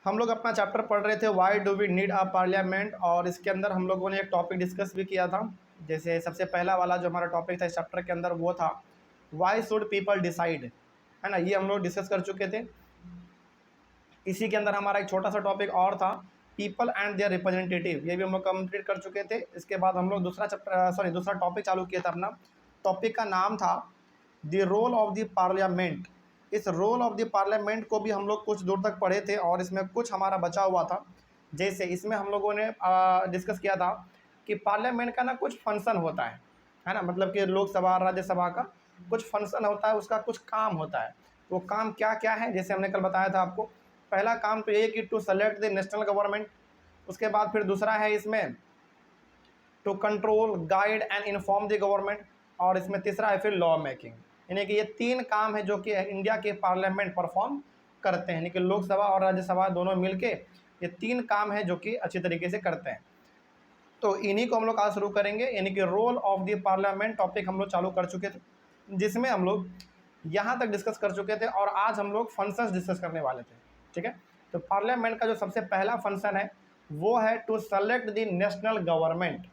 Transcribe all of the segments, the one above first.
हम लोग अपना चैप्टर पढ़ रहे थे why do we need a parliament, और इसके अंदर हम लोगों ने एक टॉपिक डिस्कस भी किया था। जैसे सबसे पहला वाला जो हमारा टॉपिक था इस चैप्टर के अंदर वो था वाई शुड पीपल डिसाइड, है ना, ये हम लोग डिस्कस कर चुके थे। इसी के अंदर हमारा एक छोटा सा टॉपिक और था पीपल एंड देयर रिप्रेजेंटेटिव, ये भी हम लोग कंप्लीट कर चुके थे। इसके बाद हम लोग दूसरा टॉपिक चालू किया था अपना। टॉपिक का नाम था the role of the parliament. इस रोल ऑफ द पार्लियामेंट को भी हम लोग कुछ दूर तक पढ़े थे और इसमें कुछ हमारा बचा हुआ था। जैसे इसमें हम लोगों ने डिस्कस किया था कि पार्लियामेंट का ना कुछ फंक्शन होता है ना, मतलब कि लोकसभा राज्यसभा का कुछ फंक्शन होता है, उसका कुछ काम होता है। वो काम क्या क्या है, जैसे हमने कल बताया था आपको। पहला काम तो ये कि to select the national government. उसके बाद फिर दूसरा है इसमें to control guide and inform the government, और इसमें तीसरा है फिर लॉ मेकिंग। यानी कि ये तीन काम है जो कि इंडिया के पार्लियामेंट परफॉर्म करते हैं, यानी कि लोकसभा और राज्यसभा दोनों मिलके ये तीन काम है जो कि अच्छी तरीके से करते हैं। तो इन्हीं को हम लोग आज शुरू करेंगे, यानी कि role of the parliament topic हम लोग चालू कर चुके थे, जिसमें हम लोग यहाँ तक डिस्कस कर चुके थे और आज हम लोग फंक्शंस डिस्कस करने वाले थे। ठीक है, तो पार्लियामेंट का जो सबसे पहला फंक्शन है वो है to select the national government.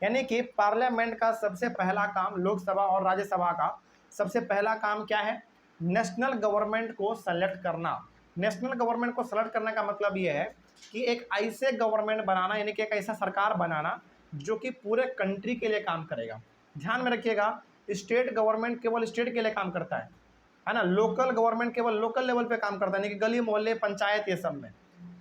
यानी कि पार्लियामेंट का सबसे पहला काम, लोकसभा और राज्यसभा का सबसे पहला काम क्या है? नेशनल गवर्नमेंट को सेलेक्ट करना। नेशनल गवर्नमेंट को सेलेक्ट करने का मतलब ये है कि एक ऐसे गवर्नमेंट बनाना, यानी कि एक ऐसा सरकार बनाना जो कि पूरे कंट्री के लिए काम करेगा। ध्यान में रखिएगा, स्टेट गवर्नमेंट केवल स्टेट के लिए काम करता है ना। लोकल गवर्नमेंट केवल लोकल लेवल पे काम करता है, यानी कि गली मोहल्ले पंचायत ये सब में।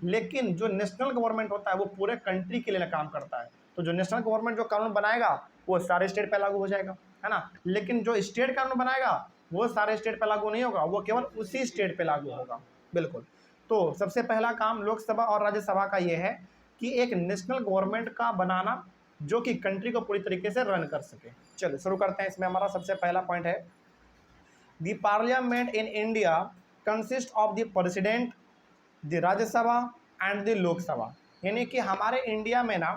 लेकिन जो नेशनल गवर्नमेंट होता है वो पूरे कंट्री के लिए काम करता है। तो जो नेशनल गवर्नमेंट जो कानून बनाएगा वो सारे स्टेट पे लागू हो जाएगा, है ना। लेकिन जो स्टेट कानून बनाएगा वो सारे स्टेट पे लागू नहीं होगा, वो केवल उसी स्टेट पे लागू होगा। बिल्कुल। तो सबसे पहला काम लोकसभा और राज्यसभा का ये है कि एक नेशनल गवर्नमेंट का बनाना जो कि कंट्री को पूरी तरीके से रन कर सके। चलिए शुरू करते हैं। इसमें हमारा सबसे पहला पॉइंट है the parliament in India consist of the president, the Rajya Sabha and the Lok Sabha. यानी कि हमारे इंडिया में ना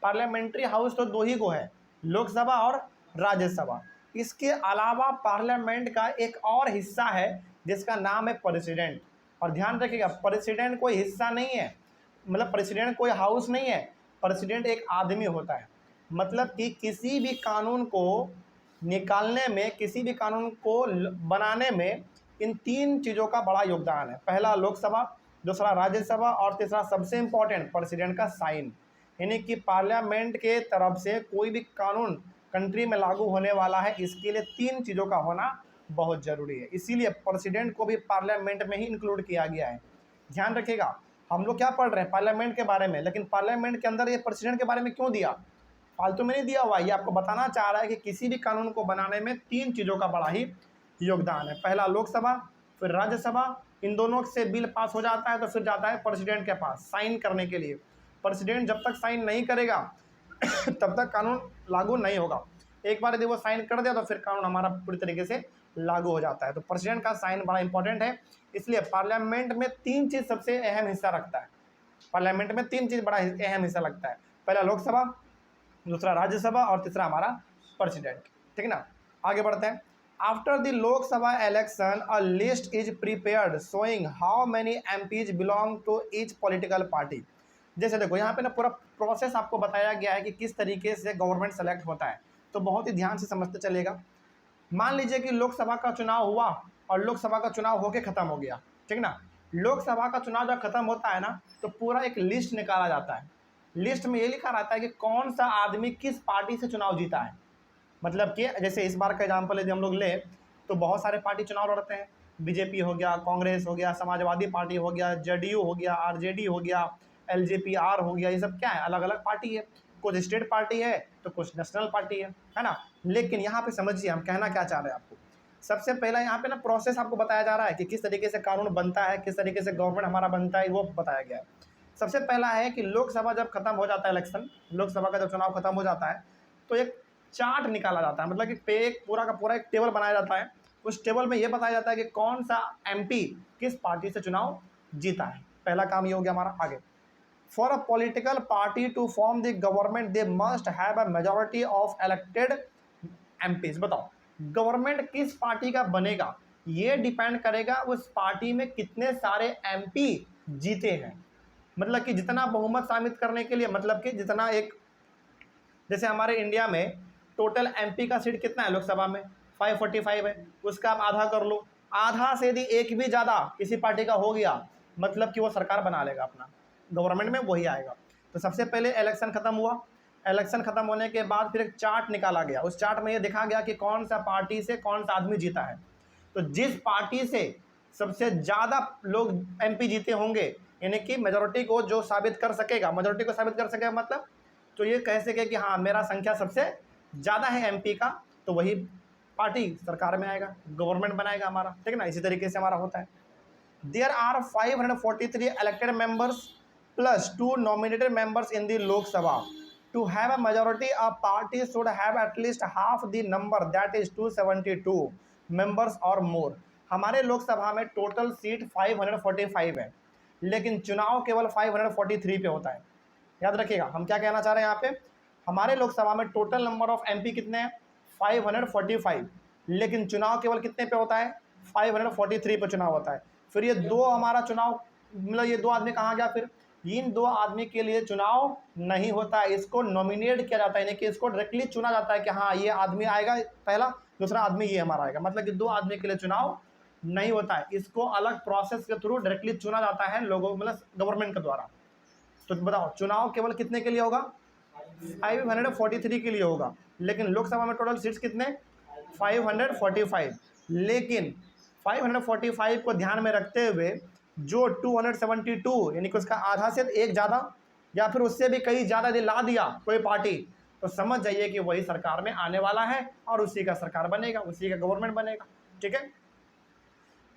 पार्लियामेंट्री हाउस तो दो ही को है, लोकसभा और राज्यसभा। इसके अलावा पार्लियामेंट का एक और हिस्सा है जिसका नाम है प्रेसिडेंट। और ध्यान रखिएगा, प्रेसिडेंट कोई हिस्सा नहीं है, मतलब प्रेसिडेंट कोई हाउस नहीं है। प्रेसिडेंट एक आदमी होता है। मतलब कि किसी भी कानून को निकालने में, किसी भी कानून को बनाने में इन तीन चीज़ों का बड़ा योगदान है। पहला लोकसभा, दूसरा राज्यसभा और तीसरा सबसे इम्पोर्टेंट प्रेसिडेंट का साइन। यानी कि पार्लियामेंट के तरफ से कोई भी कानून कंट्री में लागू होने वाला है, इसके लिए तीन चीज़ों का होना बहुत ज़रूरी है। इसीलिए प्रेसिडेंट को भी पार्लियामेंट में ही इंक्लूड किया गया है। ध्यान रखिएगा, हम लोग क्या पढ़ रहे हैं पार्लियामेंट के बारे में, लेकिन पार्लियामेंट के अंदर ये प्रेसिडेंट के बारे में क्यों दिया? फालतू में नहीं दिया हुआ, ये आपको बताना चाह रहा है कि किसी भी कानून को बनाने में तीन चीज़ों का बड़ा ही योगदान है। पहला लोकसभा, फिर राज्यसभा, इन दोनों से बिल पास हो जाता है तो फिर जाता है प्रेसिडेंट के पास साइन करने के लिए। प्रेसिडेंट जब तक साइन नहीं करेगा तब तक कानून लागू नहीं होगा। एक बार यदि वो साइन कर दिया तो फिर कानून हमारा पूरी तरीके से लागू हो जाता है। तो प्रेसिडेंट का साइन बड़ा इंपॉर्टेंट है। इसलिए पार्लियामेंट में तीन चीज़ सबसे अहम हिस्सा रखता है। पार्लियामेंट में तीन चीज़ बड़ा अहम हिस्सा लगता है। पहला लोकसभा, दूसरा राज्यसभा और तीसरा हमारा प्रेसिडेंट। ठीक ना, आगे बढ़ते हैं। After the Lok Sabha election a list is prepared showing how many MPs belong to each political party. जैसे देखो यहाँ पे ना पूरा प्रोसेस आपको बताया गया है कि किस तरीके से गवर्नमेंट सेलेक्ट होता है, तो बहुत ही ध्यान से समझते चलेगा। मान लीजिए कि लोकसभा का चुनाव हुआ और लोकसभा का चुनाव होके खत्म हो गया, ठीक ना। लोकसभा का चुनाव जब खत्म होता है ना तो पूरा एक लिस्ट निकाला जाता है। लिस्ट में ये लिखा रहता है कि कौन सा आदमी किस पार्टी से चुनाव जीता है। मतलब कि जैसे इस बार का एग्जाम्पल यदि हम लोग ले तो बहुत सारे पार्टी चुनाव लड़ते हैं। बीजेपी हो गया, कांग्रेस हो गया, समाजवादी पार्टी हो गया, जेडीयू हो गया, आरजेडी हो गया, एलजेपीआर हो गया, ये सब क्या है, अलग अलग पार्टी है। कुछ स्टेट पार्टी है तो कुछ नेशनल पार्टी है ना। लेकिन यहाँ पे समझिए हम कहना क्या चाह रहे हैं आपको। सबसे पहला यहाँ पे ना प्रोसेस आपको बताया जा रहा है कि किस तरीके से कानून बनता है, किस तरीके से गवर्नमेंट हमारा बनता है, वो बताया गया है। सबसे पहला है कि लोकसभा जब खत्म हो जाता है इलेक्शन, लोकसभा का जब चुनाव खत्म हो जाता है तो एक चार्ट निकाला जाता है, मतलब कि एक पूरा का पूरा एक टेबल बनाया जाता है। उस टेबल में ये बताया जाता है कि कौन सा एमपी किस पार्टी से चुनाव जीता है। पहला काम ये हो गया हमारा। आगे, for a political party to form the government they must have a majority of elected MPs. बताओ गवर्नमेंट किस पार्टी का बनेगा ये डिपेंड करेगा उस पार्टी में कितने सारे एमपी जीते हैं। मतलब कि जितना बहुमत साबित करने के लिए, मतलब कि जितना एक, जैसे हमारे इंडिया में टोटल एमपी का सीट कितना है लोकसभा में, 545 है, उसका आप आधा कर लो। आधा से यदि एक भी ज़्यादा किसी पार्टी का हो गया, मतलब कि वो सरकार बना लेगा, अपना गवर्नमेंट में वही आएगा। तो सबसे पहले इलेक्शन खत्म हुआ, इलेक्शन खत्म होने के बाद फिर एक चार्ट निकाला गया, उस चार्ट में ये देखा गया कि कौन सा पार्टी से कौन सा आदमी जीता है। तो जिस पार्टी से सबसे ज़्यादा लोग एमपी जीते होंगे, यानी कि मेजोरिटी को जो साबित कर सकेगा, मेजोरिटी को साबित कर सकेगा मतलब, तो ये कह सके कि हाँ मेरा संख्या सबसे ज़्यादा है एमपी का, तो वही पार्टी सरकार में आएगा, गवर्नमेंट बनाएगा हमारा, ठीक है ना। इसी तरीके से हमारा होता है। There are 543 elected members plus 2 nominated members in the Lok Sabha. To have a majority a party should have at least half the number, that is 272 members और मोर। हमारे लोकसभा में टोटल सीट 545 है, लेकिन चुनाव केवल 543 पे होता है। याद रखिएगा हम क्या कहना चाह रहे हैं यहाँ पे, हमारे लोकसभा में टोटल नंबर ऑफ एमपी कितने हैं, 545, लेकिन चुनाव केवल कितने पे होता है, 543 पे चुनाव होता है। फिर ये दो हमारा चुनाव, मतलब ये दो आदमी कहाँ गया, फिर इन दो आदमी के लिए चुनाव नहीं होता है, इसको नॉमिनेट किया जाता है, यानी कि इसको डायरेक्टली चुना जाता है कि हाँ ये आदमी आएगा पहला, दूसरा आदमी ये हमारा आएगा। मतलब कि दो आदमी के लिए चुनाव नहीं होता है, इसको अलग प्रोसेस के थ्रू डायरेक्टली चुना जाता है लोगों, मतलब गवर्नमेंट के द्वारा। तो बताओ चुनाव केवल कितने के लिए होगा, 543 के लिए होगा, लेकिन लोकसभा में टोटल सीट्स कितने, 545। लेकिन 545 को ध्यान में रखते हुए जो 272, यानी कि उसका आधा से एक ज़्यादा या फिर उससे भी कहीं ज़्यादा यदि ला दिया कोई पार्टी, तो समझ जाइए कि वही सरकार में आने वाला है और उसी का सरकार बनेगा, उसी का गवर्नमेंट बनेगा। ठीक है,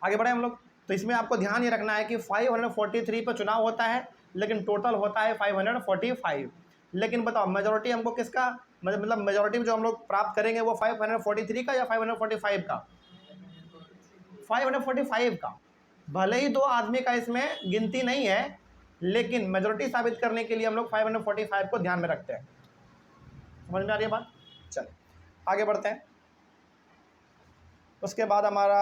आगे बढ़े हम लोग। तो इसमें आपको ध्यान ये रखना है कि 543 पर चुनाव होता है, लेकिन टोटल होता है 545। लेकिन बताओ मेजोरिटी हमको किसका, मतलब मेजोरिटी जो हम लोग प्राप्त करेंगे वो 543 का या 545 का, 545 का। भले ही दो आदमी का इसमें गिनती नहीं है, लेकिन मेजोरिटी साबित करने के लिए हम लोग 545 को ध्यान में रखते हैं। समझ में आ रही है बात। चलिए आगे बढ़ते हैं। उसके बाद हमारा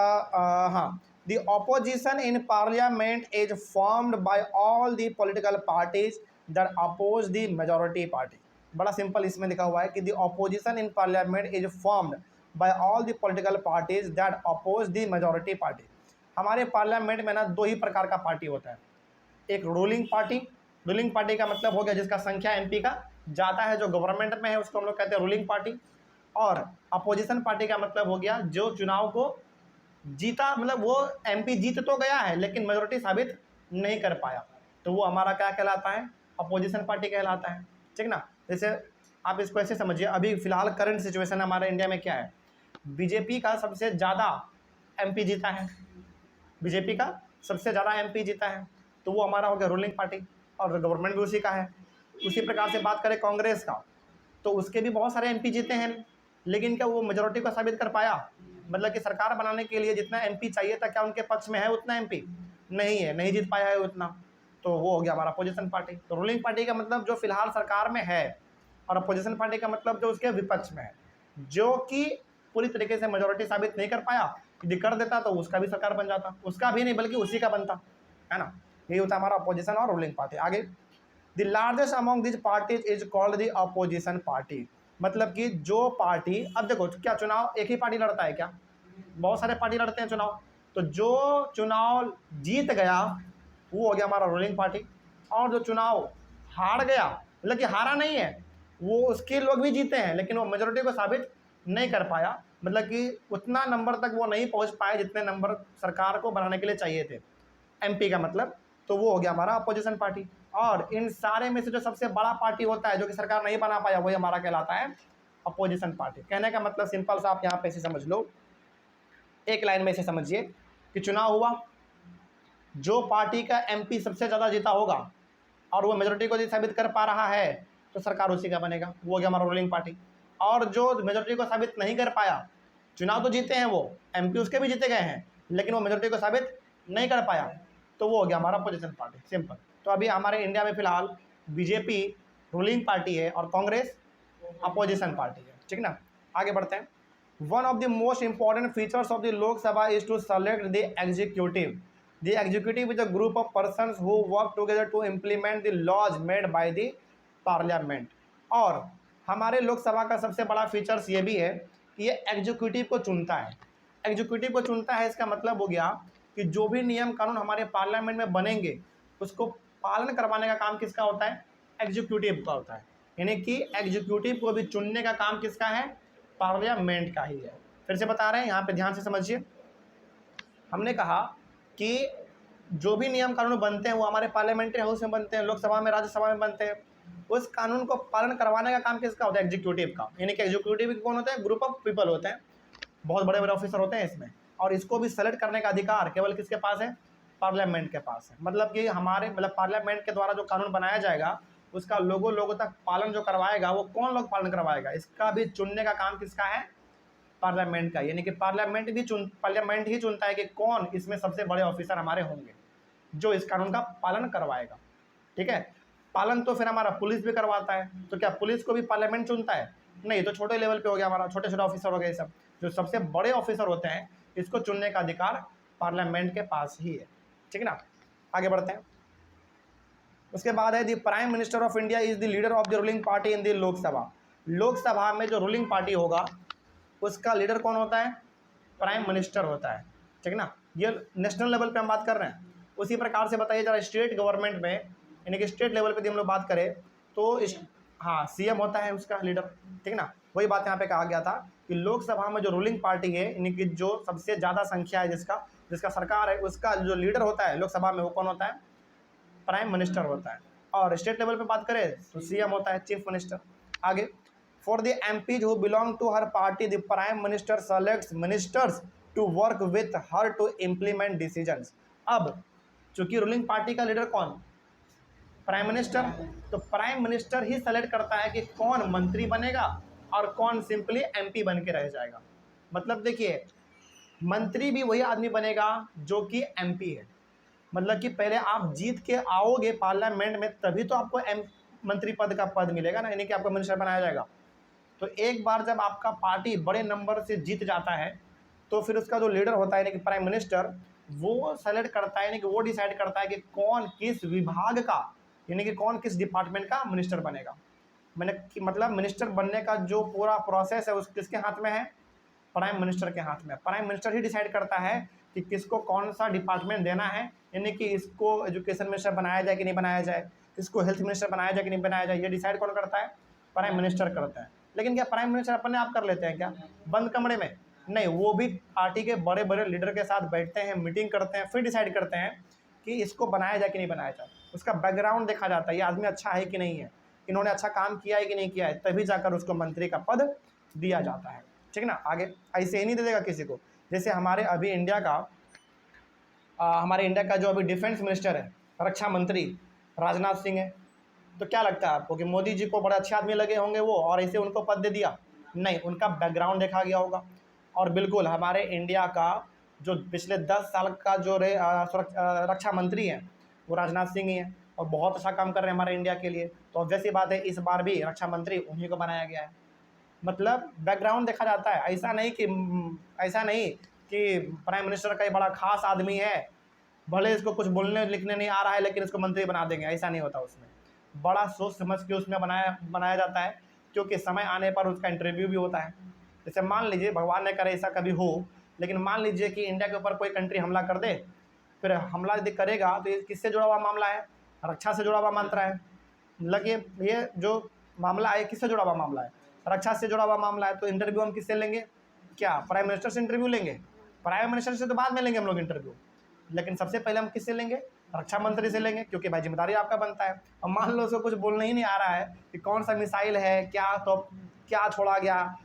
हाँ, the opposition in parliament is formed by all the political parties that oppose the majority party. बड़ा सिंपल इसमें लिखा हुआ है कि the opposition in parliament is formed by all the political parties that oppose the majority party. हमारे parliament में ना दो ही प्रकार का पार्टी होता है, एक रूलिंग पार्टी, रूलिंग पार्टी का मतलब हो गया जिसका संख्या एमपी का ज़्यादा है, जो गवर्नमेंट में है उसको हम लोग कहते हैं रूलिंग पार्टी। और अपोजिशन पार्टी का मतलब हो गया जो चुनाव को जीता, मतलब वो एमपी जीत तो गया है लेकिन मेजोरिटी साबित नहीं कर पाया, तो वो हमारा क्या कहलाता है, अपोजिशन पार्टी कहलाता है। ठीक ना। जैसे आप इसको ऐसे समझिए, अभी फिलहाल करंट सिचुएशन हमारे इंडिया में क्या है, बीजेपी का सबसे ज़्यादा एमपी जीता है, बीजेपी का सबसे ज़्यादा एमपी जीता है, तो वो हमारा हो गया रूलिंग पार्टी और गवर्नमेंट भी उसी का है। उसी प्रकार से बात करें कांग्रेस का, तो उसके भी बहुत सारे एमपी जीते हैं, लेकिन क्या वो मेजोरिटी को साबित कर पाया, मतलब कि सरकार बनाने के लिए जितना एमपी चाहिए था क्या उनके पक्ष में है उतना एमपी, नहीं है, नहीं जीत पाया है उतना, तो वो हो गया हमारा अपोजिशन पार्टी। तो रूलिंग पार्टी का मतलब जो फिलहाल सरकार में है, और अपोजिशन पार्टी का मतलब जो उसके विपक्ष में है, जो कि पूरी तरीके से मेजोरिटी साबित नहीं कर पाया, यदि कर देता तो उसका भी सरकार बन जाता, उसका भी नहीं बल्कि उसी का बनता है ना। यही होता है हमारा अपोजिशन और रूलिंग पार्टी। आगे, the largest among this parties is called the opposition party. मतलब कि जो पार्टी, अब देखो क्या चुनाव एक ही पार्टी लड़ता है क्या, बहुत सारे पार्टी लड़ते हैं चुनाव, तो जो चुनाव जीत गया वो हो गया हमारा रूलिंग पार्टी, और जो चुनाव हार गया, मतलब कि हारा नहीं है वो, उसके लोग भी जीते हैं लेकिन वो मेजोरिटी को साबित नहीं कर पाया, मतलब कि उतना नंबर तक वो नहीं पहुंच पाए जितने नंबर सरकार को बनाने के लिए चाहिए थे, एमपी का मतलब, तो वो हो गया हमारा अपोजिशन पार्टी। और इन सारे में से जो सबसे बड़ा पार्टी होता है जो कि सरकार नहीं बना पाया, वही हमारा कहलाता है अपोजिशन पार्टी। कहने का मतलब सिंपल सा आप यहाँ पे इसे समझ लो, एक लाइन में इसे समझिए कि चुनाव हुआ, जो पार्टी का एमपी सबसे ज़्यादा जीता होगा और वो मेजोरिटी को साबित कर पा रहा है, तो सरकार उसी का बनेगा, वो हो गया हमारा रूलिंग पार्टी। और जो मेजोरिटी को साबित नहीं कर पाया, चुनाव तो जीते हैं वो, एमपी उसके भी जीते गए हैं, लेकिन वो मेजोरिटी को साबित नहीं कर पाया, तो वो हो गया हमारा अपोजिशन पार्टी, सिंपल। तो अभी हमारे इंडिया में फिलहाल बीजेपी रूलिंग पार्टी है और कांग्रेस अपोजिशन पार्टी है। ठीक ना। आगे बढ़ते हैं। One of the most important features of the Lok Sabha is to select the executive. The executive is a group of persons who work together to implement the laws made by the parliament. और हमारे लोकसभा का सबसे बड़ा features ये भी है कि ये एग्जीक्यूटिव को चुनता है. एग्जीक्यूटिव को चुनता है, इसका मतलब हो गया कि जो भी नियम कानून हमारे पार्लियामेंट में बनेंगे उसको पालन करवाने का काम किसका होता है? एग्जीक्यूटिव का होता है. यानी कि एग्जीक्यूटिव को भी चुनने का काम किसका है? पार्लियामेंट का ही है. फिर से बता रहे हैं, यहाँ पे ध्यान से समझिए. हमने कहा कि जो भी नियम कानून बनते हैं वो हमारे पार्लियामेंट्री हाउस में बनते हैं, लोकसभा में, राज्यसभा में बनते हैं. उस कानून को पालन करवाने का काम किसका होता है? एग्जीक्यूटिव का. यानी कि एग्जीक्यूटिव कौन होता है? ग्रुप ऑफ पीपल होते हैं, बहुत बड़े बड़े ऑफिसर होते हैं इसमें. और इसको भी सेलेक्ट करने का अधिकार केवल किसके पास है? पार्लियामेंट के पास है. मतलब कि हमारे पार्लियामेंट के द्वारा जो कानून बनाया जाएगा उसका लोगों तक पालन जो करवाएगा वो कौन लोग पालन करवाएगा? इसका भी चुनने का काम किसका है? पार्लियामेंट का. यानी कि पार्लियामेंट ही चुनता है कि कौन इसमें सबसे बड़े ऑफिसर हमारे होंगे जो इस कानून का पालन करवाएगा. ठीक है. पालन तो फिर हमारा पुलिस भी करवाता है. तो क्या पुलिस को भी पार्लियामेंट चुनता है? नहीं, तो छोटे लेवल पे हो गया हमारा, छोटे छोटे ऑफिसर हो गए. सब जो सबसे बड़े ऑफिसर होते हैं इसको चुनने का अधिकार पार्लियामेंट के पास ही है. ठीक है ना. आगे बढ़ते हैं. उसके बाद है the prime minister of India is the leader of the ruling party in the Lok Sabha. Lok Sabha में जो रूलिंग पार्टी होगा उसका लीडर कौन होता है? प्राइम मिनिस्टर होता है. ठीक है ना. ये नेशनल लेवल पे हम बात कर रहे हैं. उसी प्रकार से बताइए जरा स्टेट गवर्नमेंट में, यानी कि स्टेट लेवल पे यदि हम लोग बात करें तो हाँ, सीएम होता है उसका लीडर. ठीक है ना. वही बात यहाँ पे कहा गया था कि लोकसभा में जो रूलिंग पार्टी है, यानी कि जो सबसे ज़्यादा संख्या है जिसका सरकार है, उसका जो लीडर होता है लोकसभा में वो कौन होता है? प्राइम मिनिस्टर होता है. और स्टेट लेवल पे बात करें तो सीएम होता है, चीफ मिनिस्टर. आगे, for the MPs who belong to her party the prime minister selects ministers to work with her to implement decisions. अब चूंकि रूलिंग पार्टी का लीडर कौन? Prime minister. तो प्राइम मिनिस्टर ही सेलेक्ट करता है कि कौन मंत्री बनेगा और कौन सिंपली एमपी बन के रह जाएगा. मतलब देखिए, मंत्री भी वही आदमी बनेगा जो कि एमपी है. मतलब कि पहले आप जीत के आओगे पार्लियामेंट में तभी तो आपको मंत्री पद का पद मिलेगा ना, यानी कि आपको मिनिस्टर बनाया जाएगा. तो एक बार जब आपका पार्टी बड़े नंबर से जीत जाता है तो फिर उसका जो लीडर होता है यानी कि प्राइम मिनिस्टर, वो सेलेक्ट करता है, यानी कि वो डिसाइड करता है कि कौन किस विभाग का, यानी कि कौन किस डिपार्टमेंट का मिनिस्टर बनेगा. मतलब मिनिस्टर बनने का जो पूरा प्रोसेस है उस किसके हाथ में है? प्राइम मिनिस्टर के हाथ में. प्राइम मिनिस्टर ही डिसाइड करता है कि किसको कौन सा डिपार्टमेंट देना है, यानी कि इसको एजुकेशन मिनिस्टर बनाया जाए कि नहीं बनाया जाए, इसको हेल्थ मिनिस्टर बनाया जाए कि नहीं बनाया जाए, ये डिसाइड कौन करता है? प्राइम मिनिस्टर करता है. लेकिन क्या प्राइम मिनिस्टर अपने आप कर लेते हैं क्या बंद कमरे में? नहीं, वो भी पार्टी के बड़े बड़े लीडर के साथ बैठते हैं, मीटिंग करते हैं, फिर डिसाइड करते हैं कि इसको बनाया जाए कि नहीं बनाया जाए. उसका बैकग्राउंड देखा जाता है, ये आदमी अच्छा है कि नहीं है, इन्होंने अच्छा काम किया है कि नहीं किया है, तभी जाकर उसको मंत्री का पद दिया जाता है. ठीक है ना. आगे ऐसे ही नहीं दे देगा किसी को. जैसे हमारे इंडिया का जो अभी डिफेंस मिनिस्टर है, रक्षा मंत्री राजनाथ सिंह है. तो क्या लगता है आपको कि मोदी जी को बड़े अच्छे आदमी लगे होंगे वो और ऐसे उनको पद दे दिया? नहीं, उनका बैकग्राउंड देखा गया होगा. और बिल्कुल हमारे इंडिया का जो पिछले 10 साल का जो रक्षा मंत्री हैं वो राजनाथ सिंह ही हैं और बहुत अच्छा काम कर रहे हैं हमारे इंडिया के लिए. तो ऑब्वियस बात है इस बार भी रक्षा मंत्री उन्हीं को बनाया गया है. मतलब बैकग्राउंड देखा जाता है. ऐसा नहीं कि प्राइम मिनिस्टर का बड़ा खास आदमी है, भले इसको कुछ बोलने लिखने नहीं आ रहा है लेकिन इसको मंत्री बना देंगे, ऐसा नहीं होता. उसमें बड़ा सोच समझ के उसमें बनाया जाता है, क्योंकि समय आने पर उसका इंटरव्यू भी होता है. जैसे मान लीजिए, भगवान ने करे ऐसा कभी हो, लेकिन मान लीजिए कि इंडिया के ऊपर कोई कंट्री हमला कर दे, फिर हमला यदि करेगा तो ये किससे जुड़ा हुआ मामला है? रक्षा से जुड़ा हुआ मामला है. लगे ये जो मामला है किससे जुड़ा हुआ मामला है? रक्षा से जुड़ा हुआ मामला है. तो इंटरव्यू हम किससे लेंगे? क्या प्राइम मिनिस्टर से इंटरव्यू लेंगे? प्राइम मिनिस्टर से तो बाद में लेंगे हम लोग इंटरव्यू, लेकिन सबसे पहले हम किससे लेंगे? रक्षा मंत्री से लेंगे, क्योंकि भाई जिम्मेदारी आपका बनता है. अब मान लो उसको कुछ बोलना ही नहीं आ रहा है कि कौन सा मिसाइल है, क्या छोड़ा गया,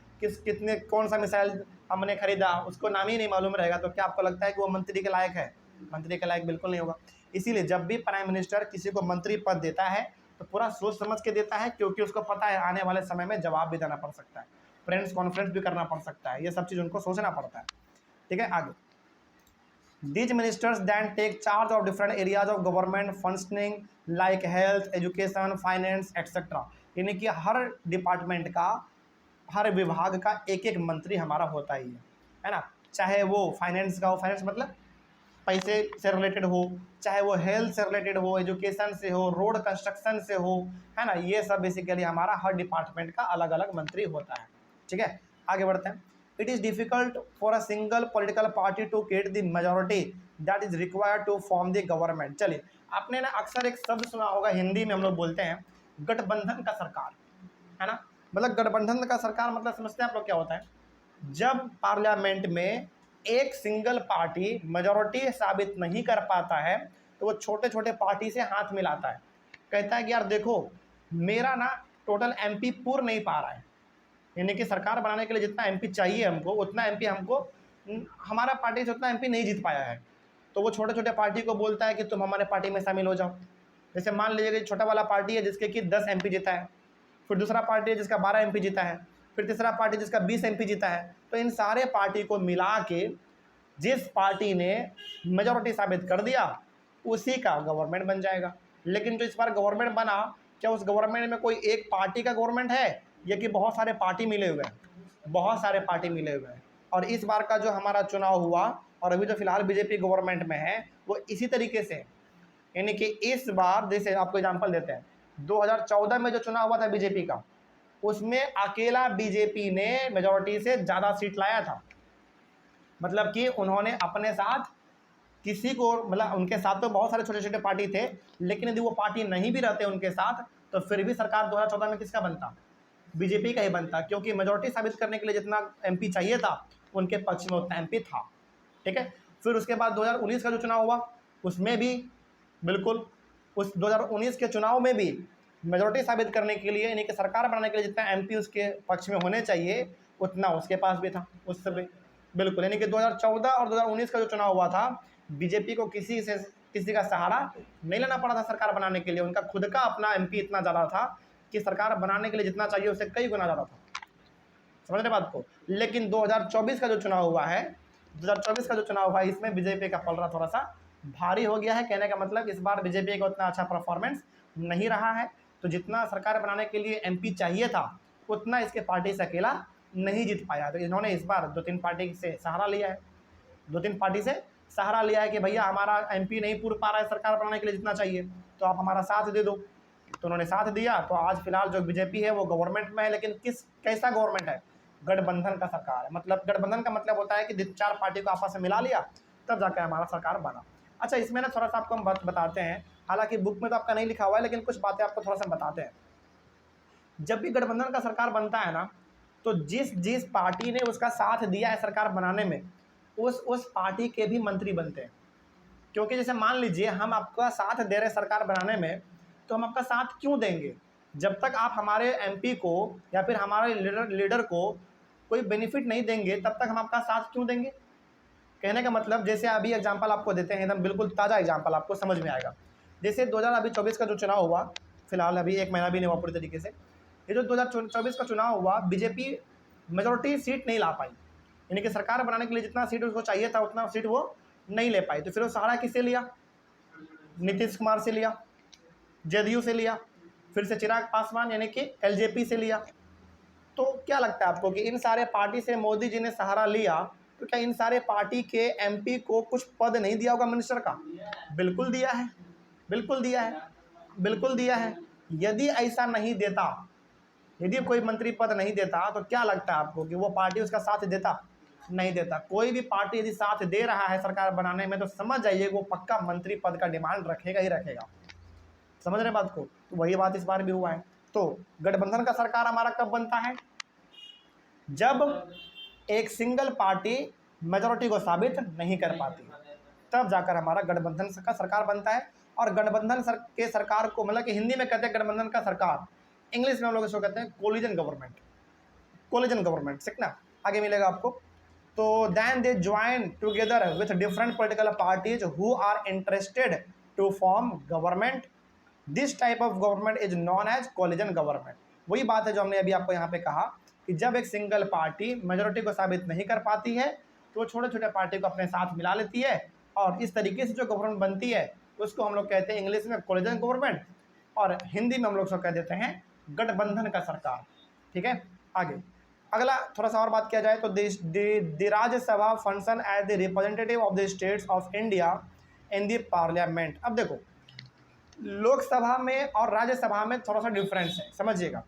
कौन सा मिसाइल हमने खरीदा, उसको नाम ही नहीं मालूम रहेगा, तो क्या आपको लगता है कि वो मंत्री के लायक है? मंत्री के लायक बिल्कुल नहीं होगा. इसीलिए जब भी प्राइम मिनिस्टर किसी को मंत्री पद देता है तो पूरा सोच समझ के देता है, क्योंकि उसको पता है आने वाले समय में जवाब भी देना पड़ सकता है, प्रेस कॉन्फ्रेंस भी करना पड़ सकता है, ये सब चीज़ उनको सोचना पड़ता है. ठीक है. आगे, these ministers then take charge of different areas of government functioning like health, education, finance, etc. यानी कि हर डिपार्टमेंट का हर विभाग का एक एक मंत्री हमारा होता ही है ना। चाहे वो फाइनेंस का हो, फाइनेंस मतलब पैसे से रिलेटेड हो, चाहे वो हेल्थ से रिलेटेड हो, एजुकेशन से हो, रोड कंस्ट्रक्शन से हो, है ना, ये सब बेसिकली हमारा हर डिपार्टमेंट का अलग अलग मंत्री होता है। ठीक है, आगे बढ़ते हैं। It is difficult for a single political party to get the majority that is required to form the government. चलिए, आपने ना अक्सर एक शब्द सुना होगा, हिंदी में हम लोग बोलते हैं गठबंधन का सरकार, है ना। मतलब गठबंधन का सरकार मतलब समझते हैं आप लोग क्या होता है? जब पार्लियामेंट में एक सिंगल पार्टी मेजोरिटी साबित नहीं कर पाता है तो वो छोटे छोटे पार्टी से हाथ मिलाता है, कहता है कि यार देखो मेरा ना टोटल एमपी पूर नहीं पा रहा है, यानी कि सरकार बनाने के लिए जितना एमपी चाहिए हमको उतना एमपी हमको हमारा पार्टी से उतना एमपी नहीं जीत पाया है। तो वो छोटे छोटे पार्टी को बोलता है कि तुम हमारे पार्टी में शामिल हो जाओ। जैसे मान लीजिए कि छोटा वाला पार्टी है जिसके कि 10 एमपी जीता है, फिर दूसरा पार्टी है जिसका 12 एमपी जीता है, फिर तीसरा पार्टी जिसका 20 एमपी जीता है। तो इन सारे पार्टी को मिला के जिस पार्टी ने मेजोरिटी साबित कर दिया उसी का गवर्नमेंट बन जाएगा। लेकिन जो इस बार गवर्नमेंट बना, क्या उस गवर्नमेंट में कोई एक पार्टी का गवर्नमेंट है या कि बहुत सारे पार्टी मिले हुए हैं? बहुत सारे पार्टी मिले हुए हैं। और इस बार का जो हमारा चुनाव हुआ और अभी जो फिलहाल बीजेपी गवर्नमेंट में है वो इसी तरीके से, यानी कि इस बार जैसे आपको एग्जांपल देते हैं, 2014 में जो चुनाव हुआ था बीजेपी का, उसमें अकेला बीजेपी ने मेजोरिटी से ज़्यादा सीट लाया था। मतलब कि उन्होंने अपने साथ किसी को, मतलब उनके साथ तो बहुत सारे छोटे छोटे पार्टी थे, लेकिन यदि वो पार्टी नहीं भी रहते उनके साथ तो फिर भी सरकार 2014 में किसका बनता? बीजेपी का ही बनता, क्योंकि मेजोरिटी साबित करने के लिए जितना एमपी चाहिए था उनके पक्ष में उतना एमपी था। ठीक है, फिर उसके बाद 2019 का जो चुनाव हुआ उसमें भी बिल्कुल, उस 2019 के चुनाव में भी मेजोरिटी साबित करने के लिए, यानी कि सरकार बनाने के लिए जितना एमपी उसके पक्ष में होने चाहिए उतना उसके पास भी था उस समय। बिल्कुल, यानी कि 2014 और 2019 का जो चुनाव हुआ था बीजेपी को किसी का सहारा नहीं लेना पड़ा था सरकार बनाने के लिए। उनका खुद का अपना एमपी इतना ज़्यादा था कि सरकार बनाने के लिए जितना चाहिए उससे कई गुना ज़्यादा था। समझ रहे बात को? लेकिन 2024 का जो चुनाव हुआ है, 2024 का जो चुनाव हुआ है इसमें बीजेपी का पलड़ा थोड़ा सा भारी हो गया है। कहने का मतलब इस बार बीजेपी का उतना अच्छा परफॉर्मेंस नहीं रहा है। तो जितना सरकार बनाने के लिए एमपी चाहिए था उतना इसके पार्टी से अकेला नहीं जीत पाया। तो इन्होंने इस बार 2-3 पार्टी से सहारा लिया है, 2-3 पार्टी से सहारा लिया है कि भैया हमारा एमपी नहीं पूर पा रहा है सरकार बनाने के लिए जितना चाहिए, तो आप हमारा साथ दे दो। तो उन्होंने साथ दिया, तो आज फिलहाल जो बीजेपी है वो गवर्नमेंट में है। लेकिन कैसा गवर्नमेंट है? गठबंधन का सरकार है। मतलब गठबंधन का मतलब होता है कि 4 पार्टी को आपस में मिला लिया तब जाकर हमारा सरकार बना। अच्छा, इसमें ना थोड़ा सा आपको हम बताते हैं, हालांकि बुक में तो आपका नहीं लिखा हुआ है लेकिन कुछ बातें आपको थोड़ा सा बताते हैं। जब भी गठबंधन का सरकार बनता है ना, तो जिस जिस पार्टी ने उसका साथ दिया है सरकार बनाने में उस पार्टी के भी मंत्री बनते हैं। क्योंकि जैसे मान लीजिए हम आपका साथ दे रहे सरकार बनाने में, तो हम आपका साथ क्यों देंगे? जब तक आप हमारे एमपी को या फिर हमारे लीडर को कोई बेनिफिट नहीं देंगे तब तक हम आपका साथ क्यों देंगे? कहने का मतलब, जैसे अभी एग्जांपल आपको देते हैं, एकदम बिल्कुल ताज़ा एग्जांपल आपको समझ में आएगा। जैसे 2024 का जो चुनाव हुआ, फिलहाल अभी 1 महीना भी नहीं हुआ पूरी तरीके से, ये जो 2024 का चुनाव हुआ बीजेपी मेजोरिटी सीट नहीं ला पाई, यानी कि सरकार बनाने के लिए जितना सीट उसको चाहिए था उतना सीट वो नहीं ले पाई। तो फिर वो सहारा किससे लिया? नीतीश कुमार से लिया, जदयू से लिया, फिर से चिराग पासवान यानी कि एलजेपी से लिया। तो क्या लगता है आपको कि इन सारे पार्टी से मोदी जी ने सहारा लिया, तो क्या इन सारे पार्टी के एमपी को कुछ पद नहीं दिया होगा मिनिस्टर का? बिल्कुल दिया है, बिल्कुल दिया है, बिल्कुल दिया है। यदि ऐसा नहीं देता, यदि कोई मंत्री पद नहीं देता, तो क्या लगता है आपको कि वो पार्टी उसका साथ देता? नहीं देता। कोई भी पार्टी यदि साथ दे रहा है सरकार बनाने में तो समझ जाइए वो पक्का मंत्री पद का डिमांड रखेगा ही रखेगा। समझ रहे बात को? तो वही बात इस बार भी हुआ है। तो गठबंधन का सरकार हमारा कब बनता है? जब एक सिंगल पार्टी मेजोरिटी को साबित नहीं कर पाती, तब जाकर हमारा गठबंधन का सरकार बनता है। और गठबंधन के सरकार को, मतलब कि हिंदी में कहते हैं गठबंधन का सरकार, इंग्लिश में हम लोग इसको कहते हैं कोलिजन गवर्नमेंट। कोलिजन गवर्नमेंट सीखना, आगे मिलेगा आपको। तो then they join together with different political parties who are interested to form government. This type of government is known as coalition government. वही बात है जो हमने अभी आपको यहाँ पे कहा कि जब एक सिंगल पार्टी मेजोरिटी को साबित नहीं कर पाती है तो छोटे छोटे पार्टी को अपने साथ मिला लेती है और इस तरीके से जो गवर्नमेंट बनती है उसको हम लोग कहते हैं इंग्लिश में कोलिजन गवर्नमेंट, और हिंदी में हम लोग उसको कह देते हैं गठबंधन का सरकार। ठीक है, आगे अगला थोड़ा सा और बात किया जाए तो the Rajya Sabha function as the representative of the states of India in the parliament. अब देखो, लोकसभा में और राज्यसभा में थोड़ा सा डिफरेंस है, समझिएगा।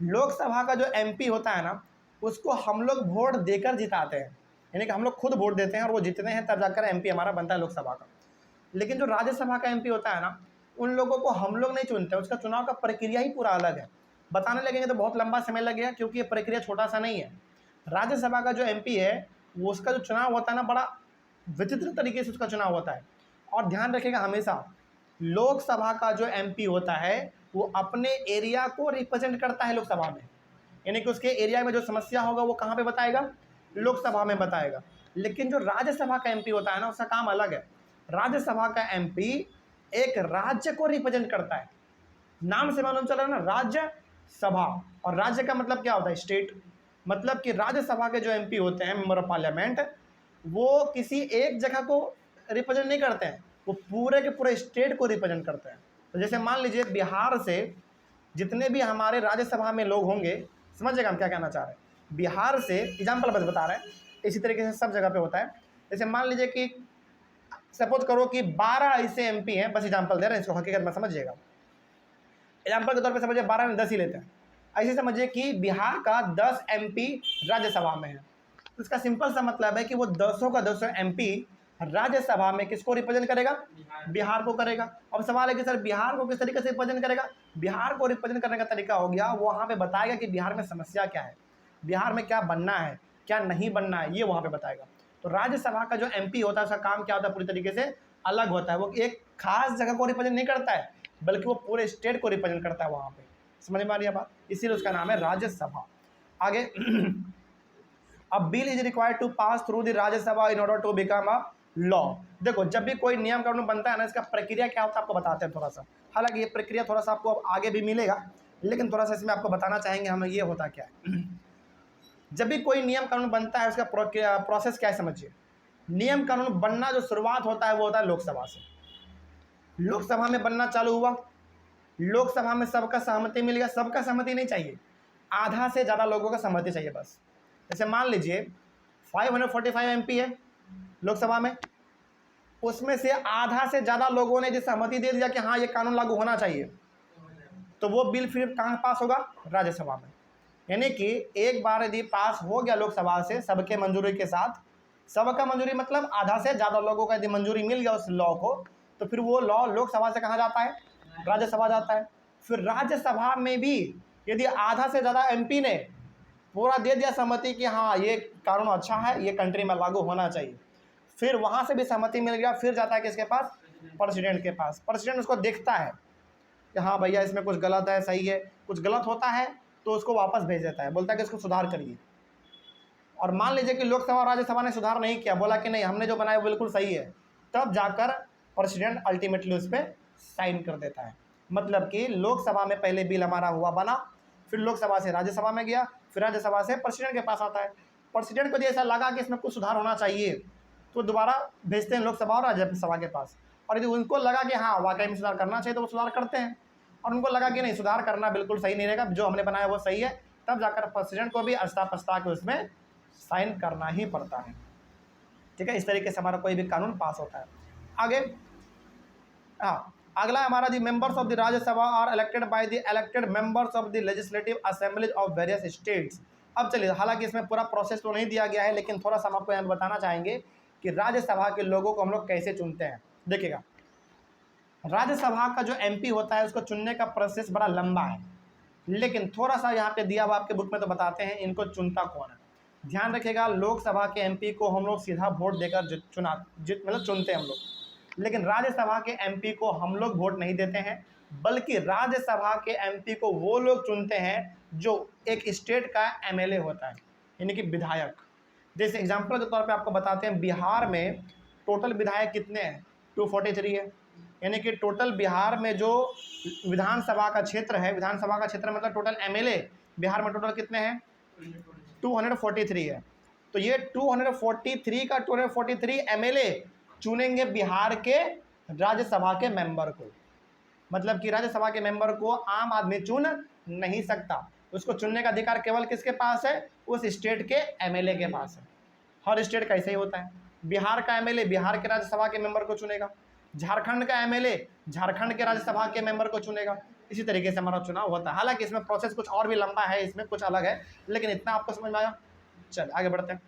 लोकसभा का जो एमपी होता है ना, उसको हम लोग वोट देकर जिताते हैं, यानी कि हम लोग खुद वोट देते हैं और वो जीतते हैं, तब जाकर एमपी हमारा बनता है लोकसभा का। लेकिन जो राज्यसभा का एमपी होता है ना, उन लोगों को हम लोग नहीं चुनते, उसका चुनाव का प्रक्रिया ही पूरा अलग है। बताने लगेंगे तो बहुत लंबा समय लगेगा, क्योंकि ये प्रक्रिया छोटा सा नहीं है। राज्यसभा का जो एमपी है, वो उसका जो चुनाव होता है ना, बड़ा विचित्र तरीके से उसका चुनाव होता है। और ध्यान रखिएगा हमेशा, लोकसभा का जो एमपी होता है वो अपने एरिया को रिप्रेजेंट करता है लोकसभा में, यानी कि उसके एरिया में जो समस्या होगा वो कहाँ पे बताएगा, लोकसभा में बताएगा। लेकिन जो राज्यसभा का एमपी होता है ना, उसका काम अलग है। राज्यसभा का एमपी एक राज्य को रिप्रेजेंट करता है, नाम से मालूम चल रहा है ना, राज्य सभा। और राज्य का मतलब क्या होता है, स्टेट। मतलब कि राज्यसभा के जो एमपी होते हैं, मेंबर ऑफ पार्लियामेंट, वो किसी एक जगह को रिप्रेजेंट नहीं करते हैं, वो पूरे के पूरे स्टेट को रिप्रेजेंट करते हैं। तो जैसे मान लीजिए बिहार से जितने भी हमारे राज्यसभा में लोग होंगे, समझिएगा हम क्या कहना चाह रहे हैं। बिहार से एग्जाम्पल बस बता रहे हैं, इसी तरीके से सब जगह पे होता है। जैसे मान लीजिए कि सपोज करो कि 12 ऐसे एमपी हैं, बस एग्जाम्पल दे रहे हैं, इसको हकीकत में समझिएगा। एग्जाम्पल के तौर पे समझिए 12 में 10 ही लेते हैं। ऐसे समझिए कि बिहार का 10 एमपी राज्यसभा में है। तो इसका सिंपल सा मतलब है कि वो 10 का 10 एमपी राज्यसभा में किसको रिप्रेजेंट करेगा, बिहार को करेगा। अब सवाल है कि सर बिहार को किस तरीके से रिप्रेजेंट करेगा। बिहार को रिप्रेजेंट करने का तरीका हो गया, वहाँ पे बताएगा कि बिहार में समस्या क्या है, बिहार में क्या बनना है, क्या नहीं बनना है, ये वहाँ पे बताएगा। तो राज्यसभा का जो एमपी होता है उसका काम क्या होता है, पूरी तरीके से अलग होता है। वो एक खास जगह को रिप्रेजेंट नहीं करता है, बल्कि वो पूरे स्टेट को रिप्रेजेंट करता है वहाँ पे। समझ में आ रही है बात, इसीलिए उसका नाम है राज्यसभा। आगे अब bill is required to pass through the Rajya Sabha in order to become a law. देखो, जब भी कोई नियम कानून बनता है ना, इसका प्रक्रिया क्या होता है आपको बताते हैं थोड़ा सा। हालांकि ये प्रक्रिया थोड़ा सा आपको आगे भी मिलेगा, लेकिन थोड़ा सा इसमें आपको बताना चाहेंगे हमें ये होता क्या है। जब भी कोई नियम कानून बनता है, उसका प्रोसेस क्या है समझिए। नियम कानून बनना जो शुरुआत होता है वो होता है लोकसभा से। लोकसभा में बनना चालू हुआ, लोकसभा में सबका सहमति मिल गया। सबका सहमति नहीं चाहिए, आधा से ज़्यादा लोगों का सहमति चाहिए बस। जैसे मान लीजिए 545 एमपी है लोकसभा में, उसमें से आधा से ज़्यादा लोगों ने यदि सहमति दे दिया कि हाँ ये कानून लागू होना चाहिए, तो वो बिल फिर कहाँ पास होगा, राज्यसभा में। यानी कि एक बार यदि पास हो गया लोकसभा से सबके मंजूरी के साथ, सबका मंजूरी मतलब आधा से ज़्यादा लोगों का यदि मंजूरी मिल गया उस लॉ को, तो फिर वो लॉ लोकसभा से कहाँ जाता है, राज्यसभा जाता है। फिर राज्यसभा में भी यदि आधा से ज़्यादा एमपी ने पूरा दे दिया सहमति कि हाँ ये कानून अच्छा है, ये कंट्री में लागू होना चाहिए, फिर वहाँ से भी सहमति मिल गया, फिर जाता है किसके पास, प्रेसिडेंट के पास। प्रेसिडेंट उसको देखता है कि हाँ भैया इसमें कुछ गलत है, सही है, कुछ गलत होता है तो उसको वापस भेज देता है, बोलता है कि इसको सुधार करिए। और मान लीजिए कि लोकसभा और राज्यसभा ने सुधार नहीं किया, बोला कि नहीं हमने जो बनाया बिल्कुल सही है, तब जाकर प्रेसिडेंट अल्टीमेटली उस पर साइन कर देता है। मतलब कि लोकसभा में पहले बिल हमारा हुआ बना, फिर लोकसभा से राज्यसभा में गया, फिर राज्यसभा से प्रेसिडेंट के पास आता है। प्रेसिडेंट को यदि ऐसा लगा कि इसमें कुछ सुधार होना चाहिए, तो दोबारा भेजते हैं लोकसभा और राज्यसभा के पास। और यदि उनको लगा कि हाँ वाकई में सुधार करना चाहिए तो वो सुधार करते हैं, और उनको लगा कि नहीं सुधार करना बिल्कुल सही नहीं रहेगा, जो हमने बनाया वो सही है, तब जाकर प्रेसिडेंट को भी अस्ता पस्ता के उसमें साइन करना ही पड़ता है। ठीक है, इस तरीके से हमारा कोई भी कानून पास होता है। आगे हाँ, अगला हमारा the members of the Rajya Sabha are elected by the elected members of the legislative assemblies of various states. अब चलिए, हालांकि इसमें पूरा प्रोसेस तो नहीं दिया गया है, लेकिन थोड़ा सा हम आपको यहाँ बताना चाहेंगे कि राज्यसभा के लोगों को हम लोग कैसे चुनते हैं। देखिएगा, राज्यसभा का जो एमपी होता है उसको चुनने का प्रोसेस बड़ा लंबा है, लेकिन थोड़ा सा यहाँ पे दिया हुआ आपके बुक में तो बताते हैं इनको चुनता कौन है। ध्यान रखिएगा, लोकसभा के एमपी को हम लोग सीधा वोट देकर मतलब चुनते हैं हम लोग, लेकिन राज्यसभा के एमपी को हम लोग वोट नहीं देते हैं, बल्कि राज्यसभा के एमपी को वो लोग चुनते हैं जो एक स्टेट का एमएलए होता है, यानी कि विधायक। जैसे एग्जांपल के तौर पे आपको बताते हैं, बिहार में टोटल विधायक कितने हैं, 243 है। यानी कि टोटल बिहार में जो विधानसभा का क्षेत्र है, विधानसभा का क्षेत्र मतलब टोटल एमएलए बिहार में टोटल कितने हैं, 243 है। तो ये 243 का 243 एमएलए चुनेंगे बिहार के राज्यसभा के मेंबर को। मतलब कि राज्यसभा के मेंबर को आम आदमी चुन नहीं सकता, उसको चुनने का अधिकार केवल किसके पास है? उस स्टेट के एमएलए के पास है। हर स्टेट का ऐसे ही होता है। बिहार का एमएलए बिहार के राज्यसभा के मेंबर को चुनेगा, झारखंड का एमएलए झारखंड के राज्यसभा के मेंबर को चुनेगा। इसी तरीके से हमारा चुनाव होता है। हालांकि इसमें प्रोसेस कुछ और भी लंबा है, इसमें कुछ अलग है, लेकिन इतना आपको समझ में आया। चल आगे बढ़ते हैं।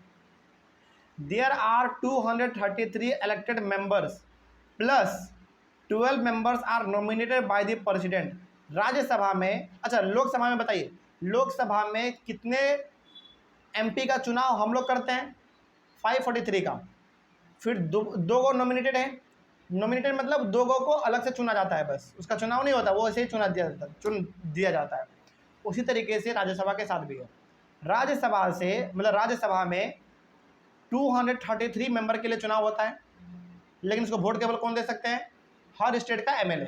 There are 233 elected members plus 12 members are nominated by the president. Rajya Sabha में, अच्छा लोकसभा में बताइए, लोकसभा में कितने एमपी का चुनाव हम लोग करते हैं? 543 का। फिर दो गो नॉमिनेटेड है। नॉमिनेटेड मतलब दो गो को अलग से चुना जाता है, बस उसका चुनाव नहीं होता, वो ऐसे ही चुन दिया जाता है। उसी तरीके से राज्यसभा के साथ भी है। राज्यसभा से मतलब राज्यसभा में 233 मेंबर के लिए चुनाव होता है, लेकिन इसको वोट केवल कौन दे सकते हैं? हर स्टेट का एमएलए,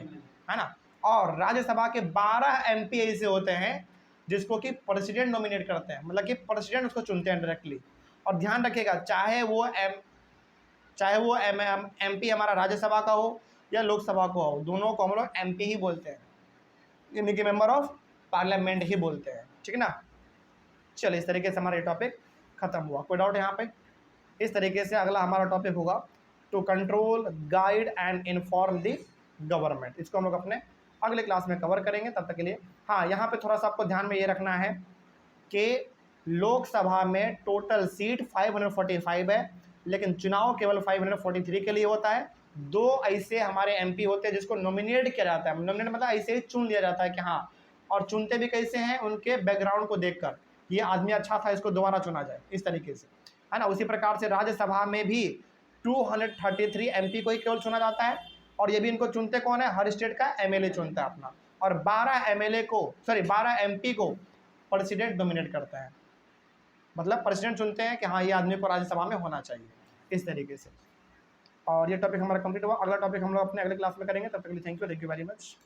है ना। और राज्यसभा के 12 एमपी ऐसे होते हैं जिसको कि प्रेसिडेंट नॉमिनेट करते हैं, मतलब कि प्रेसिडेंट उसको चुनते हैं डायरेक्टली। और ध्यान रखिएगा, चाहे वो एमपी हमारा राज्यसभा का हो या लोकसभा को हो, दोनों को हम लोग एमपी ही बोलते हैं, यानी कि मेंबर ऑफ पार्लियामेंट ही बोलते हैं, ठीक है ना। चलिए इस तरीके से हमारा ये टॉपिक खत्म हुआ। कोई डाउट यहाँ पे? इस तरीके से अगला हमारा टॉपिक होगा to control, guide and inform the government. इसको हम लोग अपने अगले क्लास में कवर करेंगे। तब तक के लिए हाँ, यहाँ पे थोड़ा सा आपको ध्यान में ये रखना है कि लोकसभा में टोटल सीट 545 है, लेकिन चुनाव केवल 543 के लिए होता है। दो ऐसे हमारे एमपी होते हैं जिसको नॉमिनेट किया जाता है। नॉमिनेट मतलब ऐसे ही चुन लिया जाता है कि हाँ, और चुनते भी कैसे हैं? उनके बैकग्राउंड को देखकर, ये आदमी अच्छा था, इसको दोबारा चुना जाए, इस तरीके से, है ना। उसी प्रकार से राज्यसभा में भी 233 एमपी को ही केवल चुना जाता है, और ये भी इनको चुनते कौन है? हर स्टेट का एमएलए चुनता है अपना। और 12 एमपी को प्रेसिडेंट नॉमिनेट करता है, मतलब प्रेसिडेंट चुनते हैं कि हाँ, ये आदमी को राज्यसभा में होना चाहिए, इस तरीके से। और ये टॉपिक हमारा कंप्लीट हुआ। अगला टॉपिक हम लोग अपने अगले क्लास में करेंगे। तब तक के लिए थैंक यू वेरी मच।